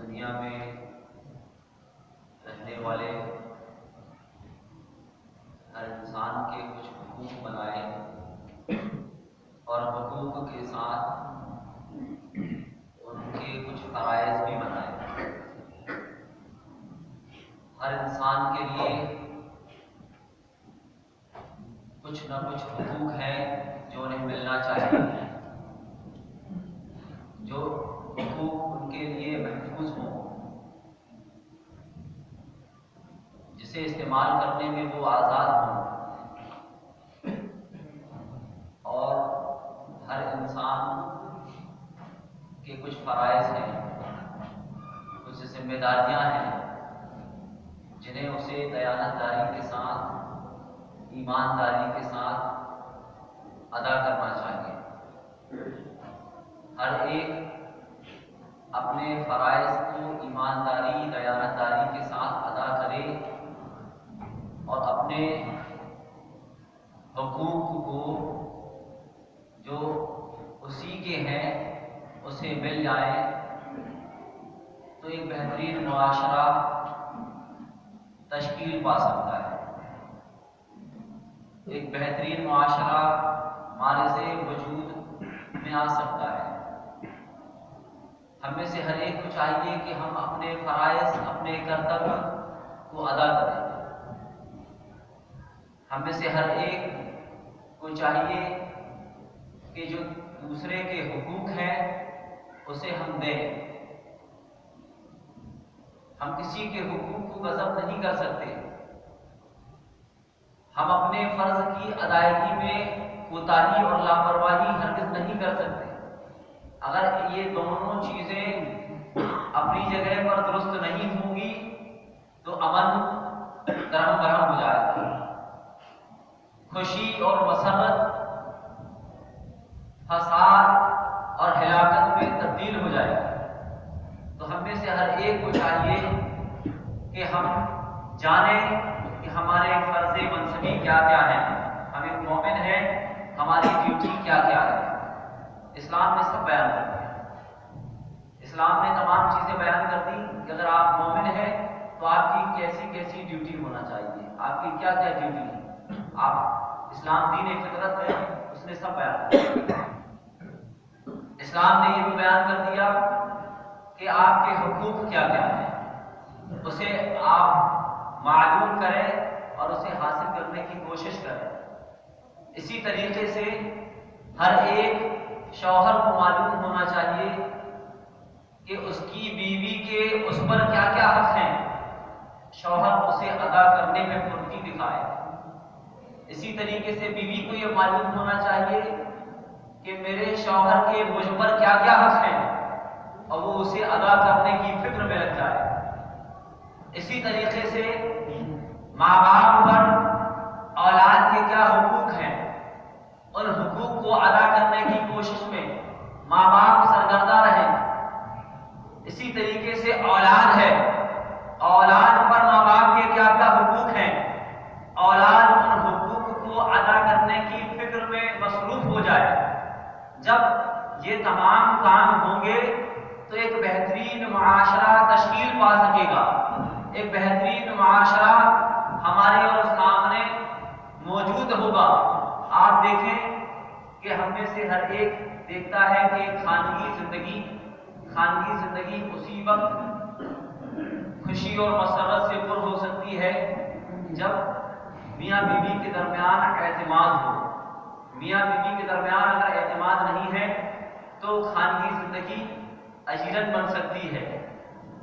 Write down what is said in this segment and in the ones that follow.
دنیا میں رہنے والے ہر انسان کے کچھ حقوق بنائے اور حقوق کے ساتھ ان کے کچھ فرائض بھی بنائے۔ ہر انسان کے لیے کچھ نہ کچھ حقوق ہیں جو انہیں ملنا چاہیے، جو حقوق ان کے لیے محفوظ ہوں، جسے استعمال کرنے میں وہ آزاد ہوں۔ اور ہر انسان کے کچھ فرائض ہیں، کچھ ذمہ داریاں ہیں جنہیں اسے دیانتداری کے ساتھ، ایمانداری کے ساتھ ادا کرنا چاہیے۔ ہر ایک اپنے فرائض کو ایمانداری، دیانتداری کے ساتھ ادا کرے اور اپنے حقوق کو جو اسی کے ہیں اسے مل جائے تو ایک بہترین معاشرہ تشکیل پا سکتا ہے، ایک بہترین معاشرہ مارز وجود میں آ سکتا ہے۔ ہم میں سے ہر ایک کو چاہیے کہ ہم اپنے فرائض، اپنے کرتویہ کو ادا کریں۔ ہم میں سے ہر ایک کو چاہیے کہ جو دوسرے کے حقوق ہیں اسے ہم دیں۔ ہم کسی کے حقوق کو غصب نہیں کر سکتے، ہم اپنے فرض کی ادائیگی میں کوتاہی اور لاپرواہی ہرگز نہیں کر سکتے۔ اگر یہ دونوں چیزیں اپنی جگہ پر درست نہیں ہوں گی تو امن درہم برہم ہو جائے گا، خوشی اور مسرت فساد اور ہلاکت میں تبدیل ہو جائے گا۔ تو ہم میں سے ہر ایک کو چاہیے کہ ہم جانیں کہ ہمارے فرض منصبی کیا کیا ہیں، ہم ایک مومن ہیں، ہماری ڈیوٹی کیا کیا ہے۔ اسلام نے سب بیان کر دیا، اسلام نے تمام چیزیں بیان کر دی کہ اگر آپ مومن ہیں تو آپ کی کیسی کیسی ڈیوٹی ہونا چاہیے، آپ کی کیا کیا ڈیوٹی ہے۔ آپ اسلام دین فطرت ہے، اس نے سب بیان کر دیا۔ اسلام نے یہ بھی بیان کر دیا کہ آپ کے حقوق کیا کیا ہیں، اسے آپ معلوم کریں اور اسے حاصل کرنے کی کوشش کریں۔ اسی طریقے سے ہر ایک شوہر کو معلوم ہونا چاہیے کہ اس کی بیوی کے اس پر کیا کیا حق ہیں، شوہر اسے ادا کرنے میں پھرتی دکھائے۔ اسی طریقے سے بیوی کو یہ معلوم ہونا چاہیے کہ میرے شوہر کے مجھ پر کیا کیا حق ہیں اور وہ اسے ادا کرنے کی فکر میں لگ جائے۔ اسی طریقے سے ماں باپ پر اولاد کے کیا حقوق ہیں، ان حقوق کو ادا کرنے کی کوشش میں ماں باپ سرگردہ رہیں۔ اسی طریقے سے اولاد ہے، اولاد پر ماں باپ کے کیا کیا حقوق ہیں، اولاد ان حقوق کو ادا کرنے کی فکر میں مصروف ہو جائے۔ جب یہ تمام کام ہوں گے تو ایک بہترین معاشرہ تشکیل پا سکے گا، ایک بہترین معاشرہ ہمارے اور سامنے موجود ہوگا۔ آپ دیکھیں کہ ہم میں سے ہر ایک دیکھتا ہے کہ خانگی زندگی اسی وقت خوشی اور مسرت سے پر ہو سکتی ہے جب میاں بیوی کے درمیان اعتماد ہو۔ میاں بیوی کے درمیان اگر اعتماد نہیں ہے تو خانگی زندگی اجیرن بن سکتی ہے،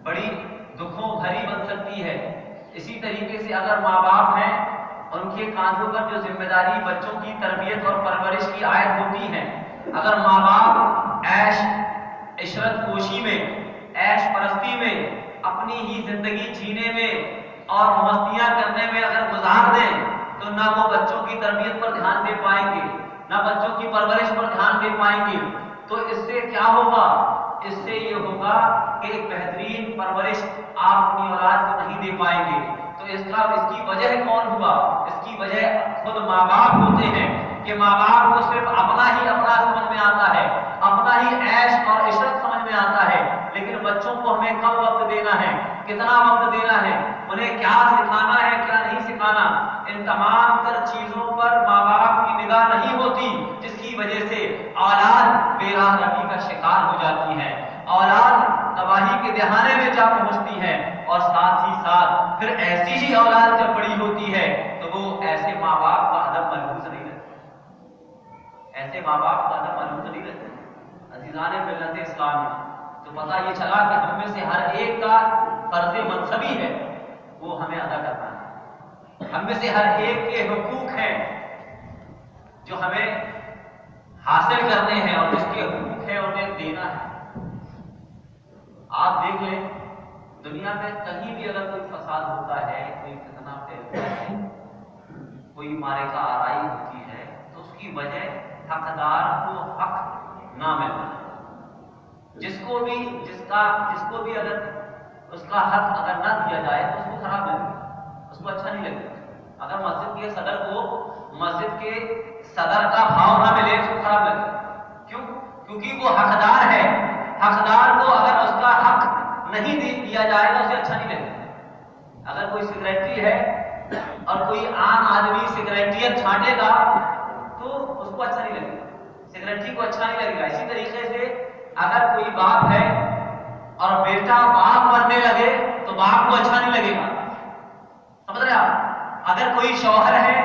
بڑی دکھوں بھری بن سکتی ہے۔ اسی طریقے سے اگر ماں باپ ہیں، ان کے کاندھوں پر جو ذمہ داری بچوں کی تربیت اور پرورش کی عائد ہوتی ہے، اگر ماں باپ عیش عشرت پوشی میں، عیش پرستی میں، اپنی ہی زندگی جینے میں اور مستیاں کرنے میں اگر گزار دیں تو نہ وہ بچوں کی تربیت پر دھیان دے پائیں گے، نہ بچوں کی پرورش پر دھیان دے پائیں گے۔ تو اس سے کیا ہوگا؟ اس سے یہ ہوگا کہ ایک بہترین پرورش آپ اپنی اولاد کو نہیں دے پائیں گے۔ تو اس کی وجہ کون ہوا؟ اس کی وجہ خود ماں باپ ہوتے ہیں کہ ماں باپ کو صرف اپنا سمجھ میں آتا ہے، اپنا ہی عیش اور عشرت سمجھ میں آتا ہے، لیکن بچوں کو ہمیں کم وقت دینا ہے, کتنا وقت دینا ہے, انہیں کیا سکھانا ہے کیا نہیں سکھانا, ان تمام تر چیزوں پر ماں باپ کی نگاہ نہیں ہوتی, جس کی وجہ سے اولاد بے راہ روی کا شکار ہو جاتی ہے, اولاد تباہی کے دہانے میں جا پہنچتی ہے, اور ساتھ ہی ساتھ پھر ایسی ہی اولاد جب بڑی ہوتی ہے تو وہ ایسے ماں باپ کا ادب ملحوظ نہیں رہتا, ایسے ماں باپ کا ادب ملحوظ نہیں رہتا. عزیزان ملت اسلامیہ, تو پتہ یہ چلا کہ ہم میں سے ہر ایک کا فرض منصبی ہے وہ ہمیں ادا کرنا ہے, ہم میں سے ہر ایک کے حقوق ہیں جو ہمیں حاصل کرنے ہیں, اور جس کے حقوق ہیں انہیں دینا ہے. آپ دیکھ لیں دنیا میں کہیں بھی اگر کوئی فساد ہوتا ہے, کوئی فتنہ پھیلتا ہے, کوئی معرکہ آرائی ہوتی ہے, تو اس کی وجہ حقدار کو حق نہ ملنا ہے. جس کو بھی اگر اس کا حق اگر نہ دیا جائے تو اس کو خراب لگے گا, اس کو اچھا نہیں لگے گا. اگر مسجد کے صدر کو مسجد کے صدر کا بھاؤ نہ ملے اس کو خراب لگے گا. کیوں؟ کیونکہ وہ حقدار ہے, حقدار کو اگر اس کا حق نہیں دیا جائے تو اسے اچھا نہیں لگے گا. اگر کوئی سیکریٹری ہے اور کوئی عام آدمی سیکریٹریت چھانٹے گا تو اس کو اچھا نہیں لگے گا, سیکریٹری کو اچھا نہیں لگے گا. اسی طریقے سے اگر کوئی باپ ہے اور بیٹا باپ بننے لگے تو باپ کو اچھا نہیں لگے گا. سمجھ رہے آپ؟ اگر کوئی شوہر ہے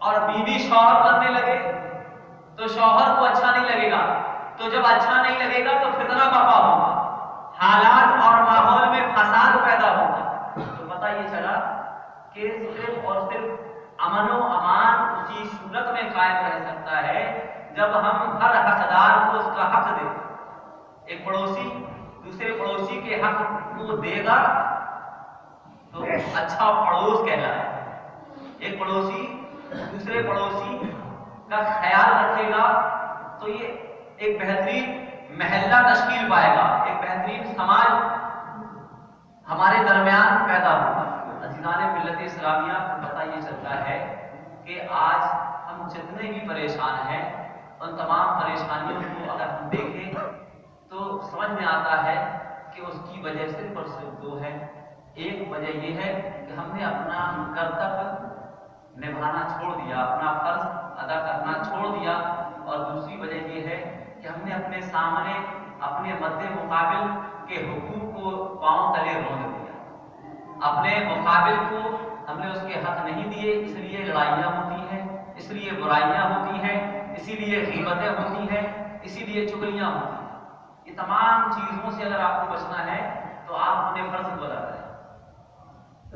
اور بیوی شوہر بننے لگے تو شوہر کو اچھا نہیں لگے گا. تو جب اچھا نہیں لگے گا تو فتنہ برپا ہوگا, حالات اور ماحول میں فساد پیدا ہوگا. تو پتہ یہ چلا کہ صرف اور صرف امن و امان اسی صورت میں قائم رہ سکتا ہے جب ہم ہر حقدار کو اس کا حق دیں. ایک پڑوسی دوسرے پڑوسی کے حق کو دے گا تو اچھا پڑوس کہلاتا ہے. ایک پڑوسی دوسرے پڑوسی کا خیال رکھے گا تو یہ ایک بہترین محلہ تشکیل پائے گا, ایک بہترین سماج ہمارے درمیان پیدا ہوگا. عزیزان ملت اسلامیہ, پتہ یہ چلتا ہے کہ آج ہم جتنے بھی پریشان ہیں ان تمام پریشانیوں کو اگر ہم دیکھیں تو سمجھ میں آتا ہے کہ اس کی وجہ صرف اور صرف دو ہے. ایک وجہ یہ ہے کہ ہم نے اپنا کرتویہ نبھانا چھوڑ دیا, اپنا فرض ادا کرنا چھوڑ دیا, اور دوسری وجہ یہ ہے کہ ہم نے اپنے سامنے اپنے مد مقابل کے حقوق کو پاؤں تلے رونق دیا. اپنے مقابل کو ہم نے اس کے حق نہیں دیے, اس لیے لڑائیاں ہوتی ہیں, اس لیے برائیاں ہوتی ہیں, اسی لیے غیبتیں ہوتی ہیں, اسی لیے چغلیاں ہوتی ہیں. یہ تمام چیزوں سے اگر آپ کو بچنا ہے تو آپ اپنے فرض کو ادا کریں.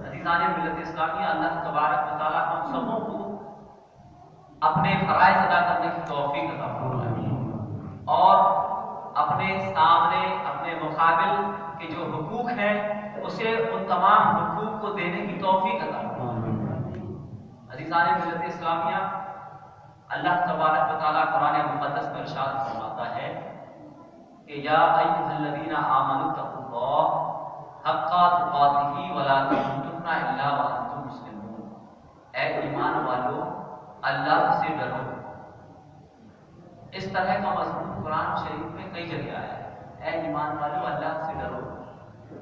عزیزان ملت اسلامیہ, اللہ تبارک و تعالیٰ ہم سبوں کو اپنے فرائض ادا کرنے کی توفیق عطا فرمائے, اور اپنے سامنے اپنے مقابل کے جو حقوق ہیں اسے ان تمام حقوق کو دینے کی توفیق عطا فرمائے. عزیزان ملت اسلامیہ, اللہ تبارک و تعالیٰ قرآن مقدس میں ارشاد فرماتا ہے کہ یا ایھا الذین آمنوا اتقوا اللہ حق تقاتہ ولا تموتن الا وانتم مسلمون. اے ایمان والو, اللہ سے ڈرو. اس طرح کا مضمون قرآن شریف میں کئی جگہ آیا ہے, اے ایمان والو اللہ سے ڈرو.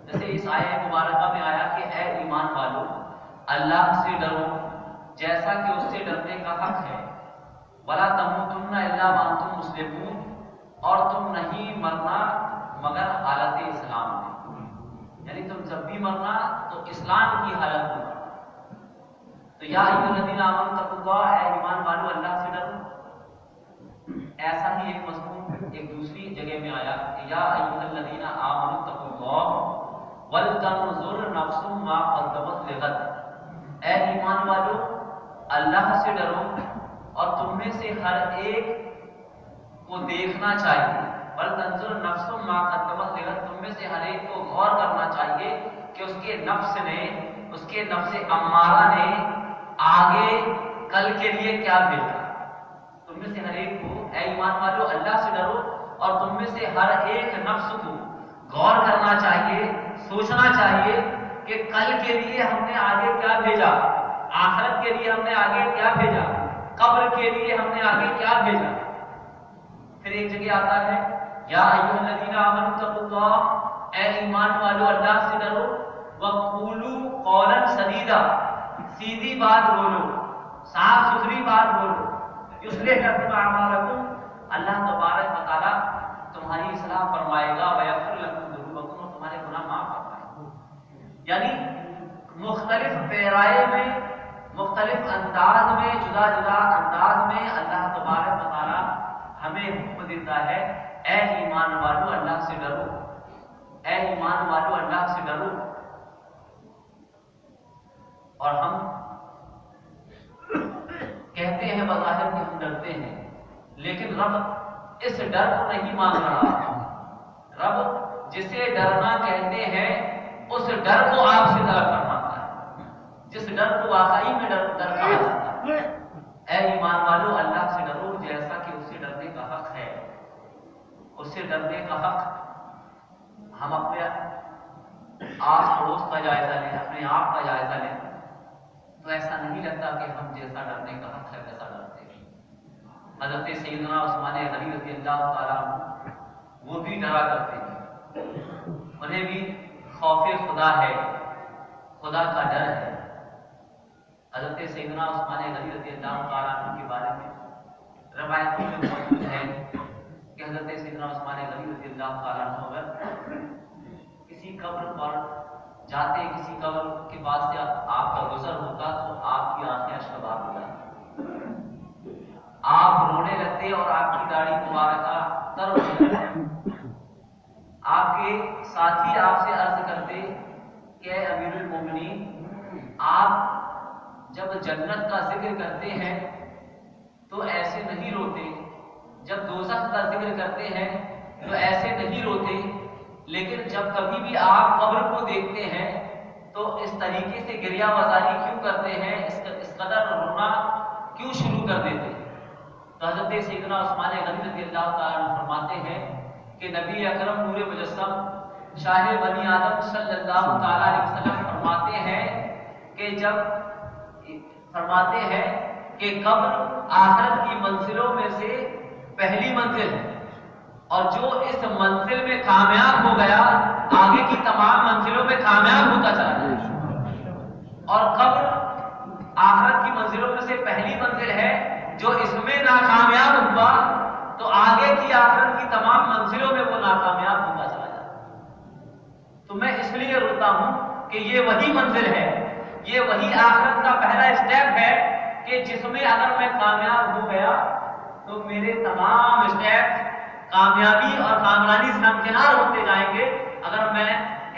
جیسے اس آیہ مبارکہ میں آیا کہ اے ایمان والو اللہ سے ڈرو جیسا کہ اس سے ڈرنے کا حق ہے. ولا تموتن الا وانتم مسلمون, اور تم نہیں مرنا مگر حالت اسلام میں, یعنی تم جب بھی مرنا تو اسلام کی حالت میں مرنا. تو یا ایھا الذین آمنوا اتقوا اللہ, اے ایمان والو اللہ سے ڈرو. ایسا ہی ایک مضمون ایک دوسری جگہ میں آیا کہ یا ایھا الذین آمنوا اتقوا اللہ ولتنظر نفس ما قدمت لغد. اے ایمان والو اللہ سے ڈرو, اور تم میں سے ہر ایک کو دیکھنا چاہیے. ولتنظر نفس ما قدمت لغد, تم میں سے ہر ایک کو غور کرنا چاہیے کہ اس کے نفس نے, اس کے نفس امارہ نے آگے کل کے لیے کیا بھیجا. تم میں سے ہر ایک کو, اے ایمان والو اللہ سے ڈرو, اور تم میں سے ہر ایک نفس کو غور کرنا چاہیے, سوچنا چاہیے کہ کل کے لیے ہم نے آگے کیا بھیجا, آخرت کے لیے ہم نے آگے کیا بھیجا, قبر کے لیے ہم نے آگے کیا بھیجا. پھر ایک جگہ آتا ہے یا ایھا الذین آمنوا اتقوا اللہ, اے ایمان والو اللہ سے ڈرو، وقولوا قولا سدیدا، سیدھی بات بولو، صاف ستھری بات بولو، یصلح لکم اعمالکم، اللہ تبارک و تعالیٰ تمہاری اصلاح فرمائے گا، ویغفر لکم ذنوبکم، اور تمہارے گناہ معاف فرمائے گا۔ یعنی مختلف پیرائے میں، مختلف انداز میں، جدا جدا انداز میں اللہ تبارک و تعالیٰ ہمیں حکم دیتا ہے، اے ایمان والو اللہ سے ڈرو، اے ایمان والو اللہ سے ڈرو۔ اور ہم کہتے ہیں بظاہر کہ ہم ڈرتے ہیں، لیکن رب اس ڈر کو نہیں مان رہا۔ رب جسے ڈرنا کہتے ہیں اس ڈر کو آپ سے طلب فرماتا ہے، جس ڈر کو واقعی میں ڈر کہا جاتا ہے۔ اے ایمان والو اللہ سے ڈرو جیسا کہ اس سے ڈرنے کا حق ہے۔ اس سے ڈرنے کا حق، ہم اپنے آس پڑوس کا جائزہ لیں، اپنے آپ کا جائزہ لیں تو ایسا نہیں لگتا کہ ہم جیسا ڈرنے کا حق ہے ویسا ڈرتے ہیں۔ حضرت سیدنا عثمان غنی رضی اللہ تعالیٰ عنہ وہ بھی ڈرا کرتے ہیں، انہیں بھی خوف خدا ہے، خدا کا ڈر ہے۔ حضرت سیدنا عثمان غنی رضی اللہ تعالیٰ عنہ کے بارے میں روایتوں میں موجود ہے کہ حضرت سیدنا عثمان غنی رضی اللہ تعالیٰ عنہ اگر کسی قبر پر جاتے، کسی قبر کے پاس سے آپ کا گزر ہوتا تو آپ کی آنکھیں اشکبار ہو جاتی، آپ رونے لگتے اور آپ کی داڑھی مبارکہ تر ہو جاتی۔ آپ کے ساتھی آپ سے عرض کرتے کہ اے امیر المومنین، آپ جب جنت کا ذکر کرتے ہیں تو ایسے نہیں روتے، جب دوزخ کا ذکر کرتے ہیں تو ایسے نہیں روتے، لیکن جب کبھی بھی آپ قبر کو دیکھتے ہیں تو اس طریقے سے گریہ وزاری کیوں کرتے ہیں، اس قدر رونا کیوں شروع کر دیتے ہیں؟ تو حضرت سیدنا عثمان غنی رضی اللہ تعالیٰ عنہ فرماتے ہیں کہ نبی اکرم نور مجسم شاہ بنی آدم صلی اللہ تعالیٰ علیہ وسلم فرماتے ہیں کہ قبر آخرت کی منزلوں میں سے پہلی منزل ہے، اور جو اس منزل میں کامیاب ہو گیا آگے کی تمام منزلوں میں کامیاب ہوتا چلا جائے، اور قبر آخرت کی منزلوں میں سے پہلی منزل ہے، جو اس میں ناکامیاب ہوا تو آگے کی آخرت کی تمام منزلوں میں وہ ناکامیاب ہوتا چلا جاتا۔ تو میں اس لیے روتا ہوں کہ یہ وہی منزل ہے، یہ وہی آخرت کا پہلا اسٹیپ ہے کہ جس میں اگر میں کامیاب ہو گیا تو میرے تمام اسٹیپ کامیابی اور کامرانی سے ہمکنار ہوتے جائیں گے۔ اگر میں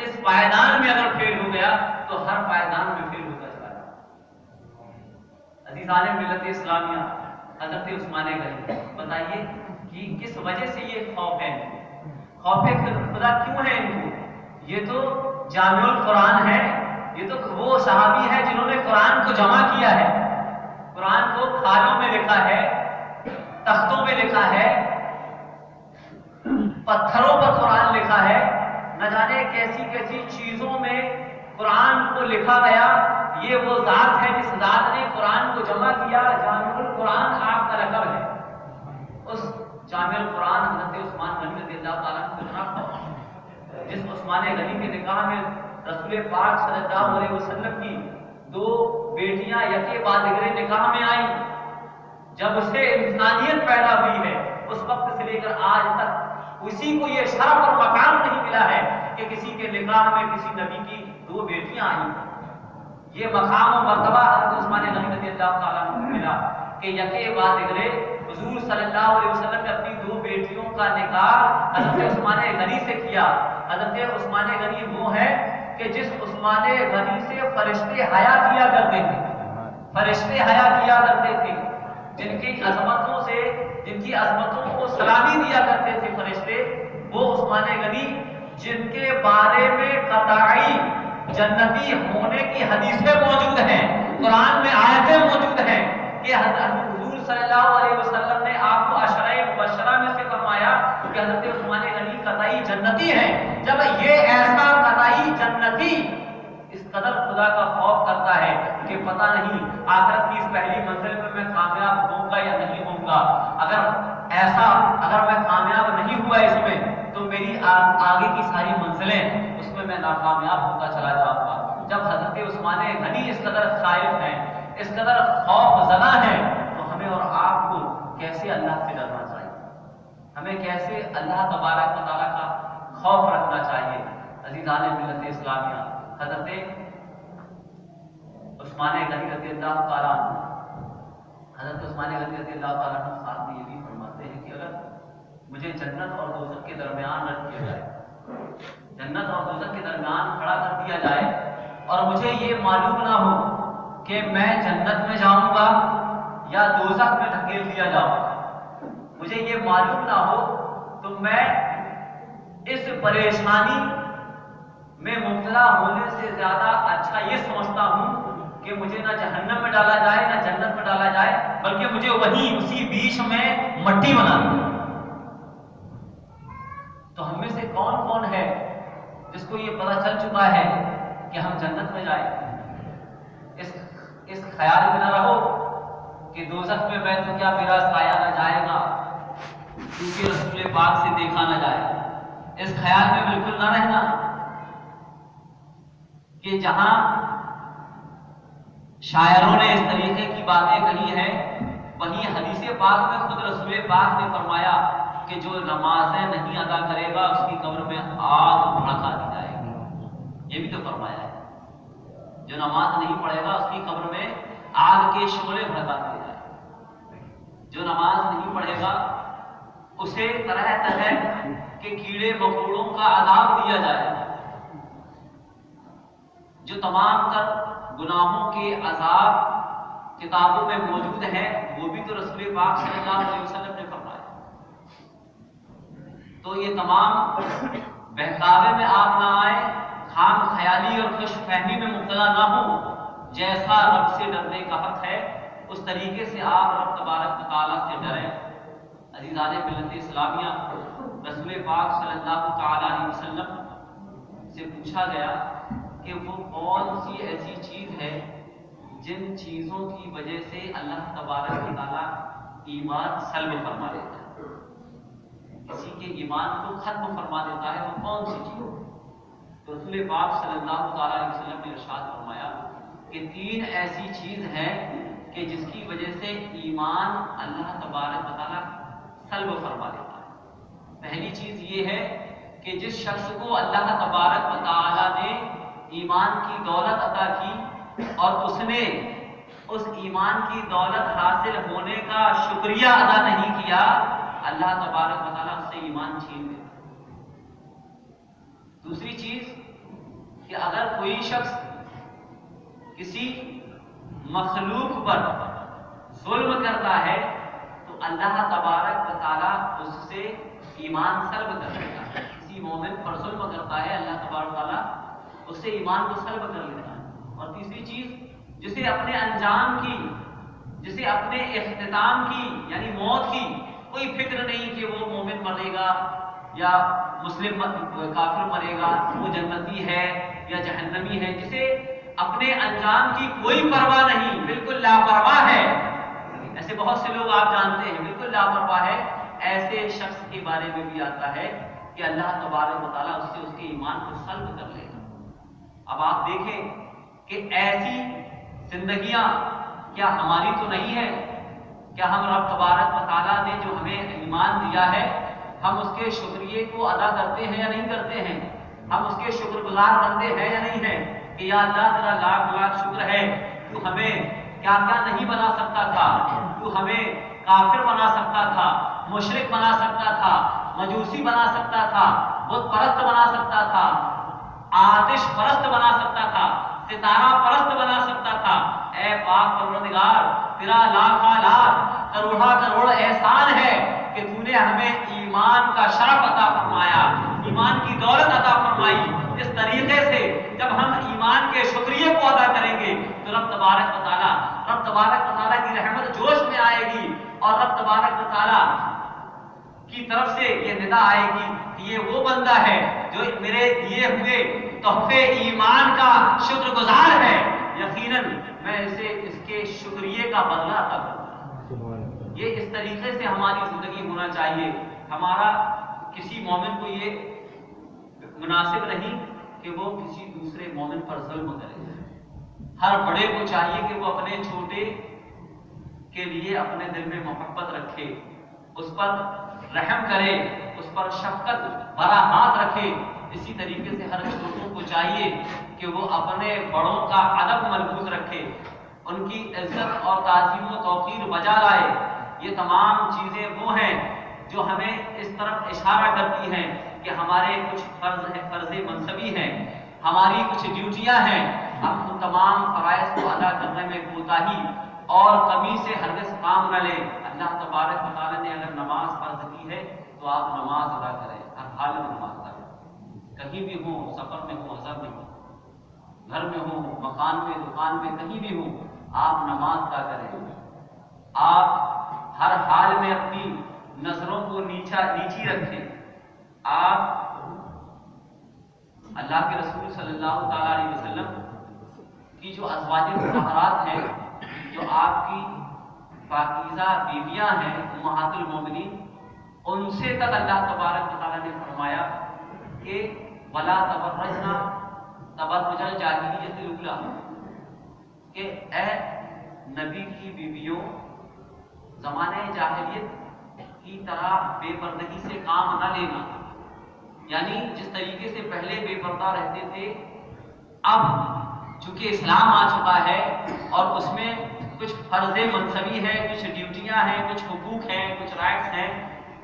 اس پائیدان میں اگر فیل ہو گیا تو ہر پائیدان میں فیل ہوتا چلا جائے۔ عزیزان ملت اسلامیہ، حضرت عثمان غنی بتائیے کہ کس وجہ سے یہ خوف ہے، خوف خدا کیوں ہے ان کو؟ یہ تو جامع القرآن ہے، یہ تو وہ صحابی ہے جنہوں نے قرآن کو جمع کیا ہے، قرآن کو کھالوں میں لکھا ہے، تختوں میں لکھا ہے، پتھروں پر قرآن لکھا ہے، نہ جانے کیسی کیسی چیزوں میں قرآن کو لکھا گیا۔ یہ وہ ذات ہے جس ذات نے قرآن کو جمع کیا، جامع القرآن آپ کا لقب ہے۔ اس جامع القرآن حضرت عثمان غنی رضی اللہ تعالیٰ عنہ جس عثمان غنی کے نکاح میں رسول پاک صلی اللہ علیہ وسلم کی دو بیٹیاں یکے بعد دیگرے نکاح میں آئیں، جب اسے انسانیت پیدا ہوئی ہے اس وقت سے لے کر آج تک اسی کو یہ شرف اور مقام نہیں ملا ہے کہ کسی کے نکاح میں کسی نبی کی دو بیٹیاں آئیں۔ یہ مقام و مرتبہ حضرت عثمان غنی رضی اللہ تعالیٰ عنہ کو ملا کہ یکے بعد دیگرے حضور صلی اللہ علیہ وسلم نے اپنی دو بیٹیوں کا نکاح حضرت عثمان غنی سے کیا۔ حضرت عثمان غنی وہ ہے کہ جس عثمان غنی سے فرشتے حیا کیا کرتے تھے، فرشتے حیا کیا کرتے تھے، جن کی عظمتوں کو سلامی دیا کرتے تھے فرشتے، وہ عثمان غنی جن کے بارے میں قطعی جنتی ہونے کی حدیثیں موجود ہیں، قرآن میں آیتیں موجود ہیں کہ حضور صلی اللہ علیہ وسلم نے آپ کو عشرہ مبشرہ میں سے فرمایا کہ حضرت عثمان غنی قطعی جنتی ہیں۔ جب یہ ایسا قطعی جنتی اس قدر خدا کا خوف کرتا ہے کہ پتہ نہیں آخرت کی اس پہلی منزل میں میں کامیاب ہوں گا یا نہیں ہوں گا، اگر میں کامیاب نہیں ہوا اس میں تو میری آگے کی ساری منزلیں اس میں ناکامیاب ہوتا چلا جاؤں گا۔ جب حضرت عثمان غنی اس قدر خائف ہیں، اس قدر خوف زدہ ہیں، تو ہمیں اور آپ کو کیسے اللہ سے ڈرنا چاہیے، ہمیں کیسے اللہ تبارک و تعالیٰ کا خوف رکھنا چاہیے۔ عزیزان ملت اسلامیہ، حضرت عثمان غنی رضی اللہ تعالیٰ عنہ، حضرت عثمان غنی رضی اللہ تعالیٰ عنہ ساتھ میں یہ بھی فرماتے ہیں کہ اگر مجھے جنت اور دوزخ کے درمیان رکھ دیا جائے، جنت اور دوزخ کے درمیان کھڑا کر دیا جائے اور مجھے یہ معلوم نہ ہو کہ میں جنت میں جاؤں گا یا دوزخ میں دھکیل دیا جاؤں گا، مجھے یہ معلوم نہ ہو تو میں اس پریشانی میں مبتلا ہونے سے زیادہ اچھا یہ سمجھتا ہوں کہ مجھے نہ جہنم میں ڈالا جائے نہ جنت میں ڈالا جائے، بلکہ مجھے وہیں اسی بیچ میں مٹی بنا دیا۔ تو ہم میں سے کون کون ہے جس کو یہ پتہ چل چکا ہے کہ ہم جنت میں جائیں؟ اس خیال میں نہ رہو کہ دوزخ میں میں تو کیا میرا سایہ نہ جائے گا کیونکہ رسول پاک سے دیکھا نہ جائے، اس خیال میں بالکل نہ رہنا کہ جہاں شاعروں نے اس طریقے کی باتیں کہی ہیں، وہیں حدیث پاک میں خود رسول پاک نے فرمایا کہ جو نمازیں نہیں ادا کرے گا اس کی قبر میں آگ بھڑکا دی جائے گی، یہ بھی تو فرمایا ہے، جو نماز نہیں پڑھے گا اس کی قبر میں آگ کے شعلے بھڑکا دیے جائیں گے، جو نماز نہیں پڑھے گا اسے طرح طرح کے کیڑے مکوڑوں کا عذاب دیا جائے گا، جو تمام تر گناہوں کے عذاب کتابوں میں موجود ہیں وہ بھی تو رسول پاک صلی اللہ علیہ وسلم نے فرمایا۔ تو یہ تمام بہکاوے میں آپ نہ آئے، خام خیالی اور خوش فہمی میں مبتلا نہ ہو، جیسا رب سے ڈرنے کا حق ہے اس طریقے سے آپ رب تبارک و تعالیٰ سے ڈریں۔ عزیزان ملت اسلامیہ، رسول پاک صلی اللہ تعالیٰ علیہ وسلم سے پوچھا گیا کہ وہ کون سی ایسی چیز ہے جن چیزوں کی وجہ سے اللہ تبارک و تعالیٰ ایمان سلب فرما دیتا ہے، کسی کے ایمان کو ختم فرما دیتا ہے، وہ کون سی چیز؟ تو رسول پاک صلی اللہ تعالیٰ علیہ وسلم نے ارشاد فرمایا کہ 3 ایسی چیز ہیں کہ جس کی وجہ سے ایمان اللہ تبارک و تعالیٰ سلب فرما دیتا ہے۔ پہلی چیز یہ ہے کہ جس شخص کو اللہ تبارک و تعالیٰ نے ایمان کی دولت عطا کی اور اس نے اس ایمان کی دولت حاصل ہونے کا شکریہ ادا نہیں کیا، اللہ تبارک و تعالیٰ اس سے ایمان چھین لے۔ دوسری چیز کہ اگر کوئی شخص کسی مخلوق پر ظلم کرتا ہے تو اللہ تبارک و تعالیٰ اس سے ایمان سلب کر لیتا ہے، کسی مومن پر ظلم کرتا ہے اللہ تبارک و تعالیٰ اس سے ایمان کو سلب کر لیتا ہے۔ اور تیسری چیز، جسے اپنے انجام کی، جسے اپنے اختتام کی یعنی موت کی کوئی فکر نہیں کہ وہ مومن مرے گا یا مسلم کافر مرے گا، وہ جنتی ہے یا جہنمی ہے، جسے اپنے انجام کی کوئی پرواہ نہیں، بالکل لاپرواہ ہے، ایسے بہت سے لوگ آپ جانتے ہیں بالکل لاپرواہ ہے، ایسے شخص کے بارے میں بھی آتا ہے کہ اللہ تبارک و تعالیٰ اس سے اس کے ایمان کو سلب کر لے گا۔ اب آپ دیکھیں کہ ایسی زندگیاں کیا ہماری تو نہیں ہے؟ کیا ہم رب تبارک و تعالیٰ نے جو ہمیں ایمان دیا ہے ہم اس کے شکریہ کو ادا کرتے ہیں یا نہیں کرتے ہیں؟ ہم اس کے شکر گزار بنتے ہیں یا نہیں ہیں کہ یا اللہ تیرا لاکھ لاکھ شکر ہے، تو ہمیں کیا کیا نہیں بنا سکتا تھا، تو ہمیں کافر بنا سکتا تھا، مشرک بنا سکتا تھا، مجوسی بنا سکتا تھا، بت پرست بنا سکتا تھا، آتش پرست بنا سکتا تھا، ستارہ پرست بنا سکتا تھا۔ اے پاک پروردگار، تیرا لاکھاں لاکھ کروڑا کروڑ احسان ہے کہ تو نے ہمیں ایمان کا شرف عطا فرمایا، ایمان کی دولت عطا فرمائی۔ اس طریقے سے جب ہم ایمان کے شکریہ کو ادا کریں گے تو رب تبارک و تعالیٰ کی رحمت جوش میں آئے گی اور رب تبارک و تعالیٰ کی طرف سے یہ ندا آئے گی کہ یہ وہ بندہ ہے جو میرے دیے ہوئے تحفے ایمان کا شکر گزار ہے، یقیناً میں اسے اس کے شکریہ کا بدلہ عطا کروں گا۔ یہ اس طریقے سے ہماری زندگی ہونا چاہیے۔ ہمارا کسی مومن کو یہ مناسب نہیں کہ وہ کسی دوسرے مومن پر ظلم کرے. ہر بڑے کو چاہیے کہ وہ اپنے چھوٹے کے لیے اپنے دل میں محبت رکھے، اس پر رحم کرے، اس پر شفقت بھرا ہاتھ رکھے. اسی طریقے سے ہر چھوٹوں کو چاہیے کہ وہ اپنے بڑوں کا ادب ملحوظ رکھے، ان کی عزت اور تعظیم و توقیر بجا لائے. یہ تمام چیزیں وہ ہیں جو ہمیں اس طرف اشارہ کرتی ہیں کہ ہمارے کچھ فرض منصبی ہیں، ہماری کچھ ڈیوٹیاں ہیں. ہم ان تمام فرائض کو ادا کرنے میں کوتاہی اور کمی سے ہرگز کام نہ لیں. اللہ تبارک و تعالیٰ نے اگر نماز فرض کی ہے تو آپ نماز ادا کریں، ہر حال میں نماز ادا کریں. کہیں بھی ہوں، سفر میں ہوں، حضر میں ہوں، گھر میں ہوں، مکان میں، دکان میں، کہیں بھی ہوں، آپ نماز ادا کریں. آپ ہر حال میں اپنی نظروں کو نیچی رکھیں. آپ اللہ کے رسول صلی اللہ تعالیٰ علیہ وسلم کی جو ازواج مطہرات ہیں، جو آپ کی پاکیزہ بیویاں ہیں، امہات المومنین، ان سے تک اللہ تبارک و تعالیٰ نے فرمایا کہ وَلَا تَبَرَّجْنَا تَبَرُّجَ الْجَاهِلِيَّةِ الْأُولَىٰ، کہ اے نبی کی بیویوں زمانہ جاہلیت کی طرح بے پردگی سے کام نہ لینا. یعنی جس طریقے سے پہلے بے پردہ رہتے تھے، اب چونکہ اسلام آ چکا ہے اور اس میں کچھ فرض منصبی ہے، کچھ ڈیوٹیاں ہیں، کچھ حقوق ہیں، کچھ رائٹس ہیں،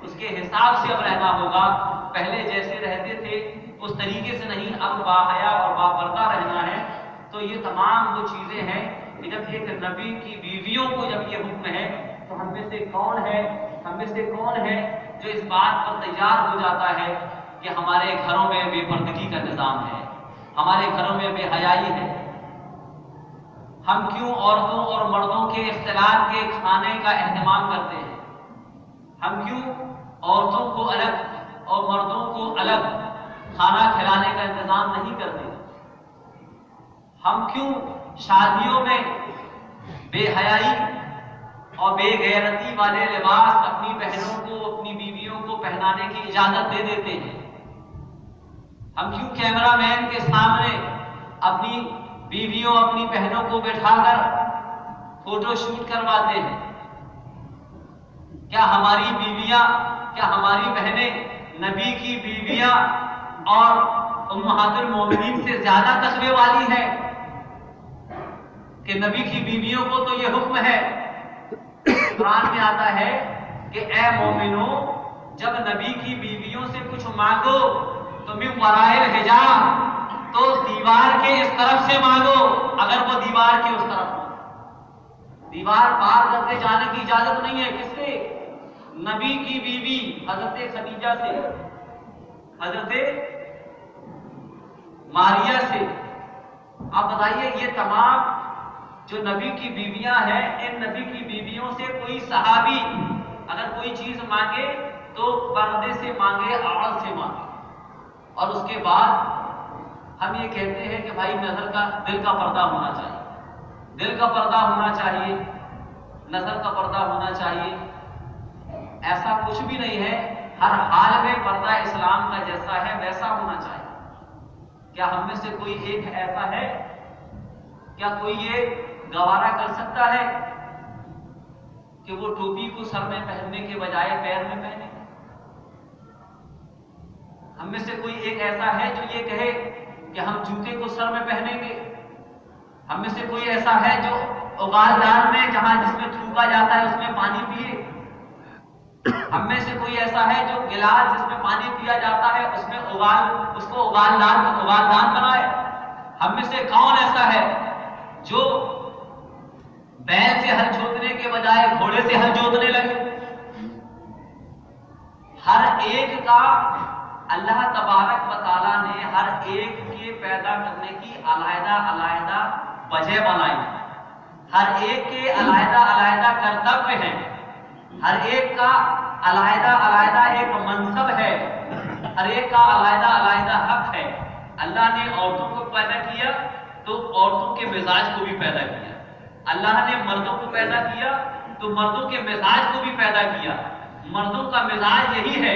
اس کے حساب سے اب رہنا ہوگا. پہلے جیسے رہتے تھے اس طریقے سے نہیں، اب باحیا اور باپردہ رہنا ہے. تو یہ تمام وہ چیزیں ہیں کہ جب ایک نبی کی بیویوں کو جب یہ حکم ہے تو ہم میں سے کون ہے جو اس بات پر تیار ہو جاتا ہے کہ ہمارے گھروں میں بے پردگی کا نظام ہے، ہمارے گھروں میں بے حیائی ہے. ہم کیوں عورتوں اور مردوں کے اختلاط کے کھانے کا اہتمام کرتے ہیں؟ ہم کیوں عورتوں کو الگ اور مردوں کو الگ کھانا کھلانے کا انتظام نہیں کرتے؟ ہم کیوں شادیوں میں بے حیائی اور بے غیرتی والے لباس اپنی بہنوں کو، اپنی بیویوں کو پہنانے کی اجازت دے دیتے ہیں؟ ہم کیوں کیمرہ مین کے سامنے اپنی بیویوں، اپنی بہنوں کو بٹھا کر فوٹو شوٹ کرواتے ہیں؟ کیا ہماری بیویاں، کیا ہماری بہنیں نبی کی بیویاں اور امہات المومنین سے زیادہ تقوی والی ہیں؟ کہ نبی کی بیویوں کو تو یہ حکم ہے، قرآن میں آتا ہے کہ اے مومنو، جب نبی کی بیویوں سے کچھ مانگو تو من ورائے الحجاب، تو دیوار کے اس طرف سے مانگو. اگر وہ دیوار کے اس طرف ہو، دیوار پار کر کے جانے کی اجازت نہیں ہے. کس سے؟ نبی کی بیوی حضرت خدیجہ سے، حضرت ماریہ سے. آپ بتائیے، یہ تمام جو نبی کی بیویاں ہیں، ان نبی کی بیویوں سے کوئی صحابی اگر کوئی چیز مانگے تو پردے سے مانگے، آواز سے مانگے. اور اس کے بعد ہم یہ کہتے ہیں کہ بھائی دل کا پردہ ہونا چاہیے، دل کا پردہ ہونا چاہیے، نظر کا پردہ ہونا چاہیے. ایسا کچھ بھی نہیں ہے. ہر حال میں پردہ اسلام کا جیسا ہے ویسا ہونا چاہیے. کیا ہم میں سے کوئی ایک ایسا ہے؟ کیا کوئی یہ گوارا کر سکتا ہے کہ وہ ٹوپی کو سر میں پہننے کے بجائے پیر میں پہنے؟ ہم میں سے کوئی ایک ایسا ہے جو یہ کہے کہ ہم جوتے کو سر میں پہنیں گے؟ ہم میں سے کوئی ایسا ہے جو اغال دان میں جس میں تھوکا جاتا ہے اس میں پانی پیے؟ ہم میں سے کوئی ایسا ہے جو گلاس جس میں پانی پیا جاتا ہے اس میں اس کو اغال دان بنائے؟ ہم میں سے کون ایسا ہے جو بیل سے ہل جوتنے کے بجائے گھوڑے سے ہل جوتنے لگے؟ ہر ایک کا اللہ تبارک و تعالیٰ نے ہر ایک کے پیدا کرنے کی علیحدہ وجہ بنائی. ہر ایک کے علیحدہ کرتویہ ہیں، ہر ایک کا علیحدہ ایک منصب ہے، ہر ایک کا علیحدہ حق ہے. اللہ نے عورتوں کو پیدا کیا تو عورتوں کے مزاج کو بھی پیدا کیا. اللہ نے مردوں کو پیدا کیا تو مردوں کے مزاج کو بھی پیدا کیا. مردوں کا مزاج یہی ہے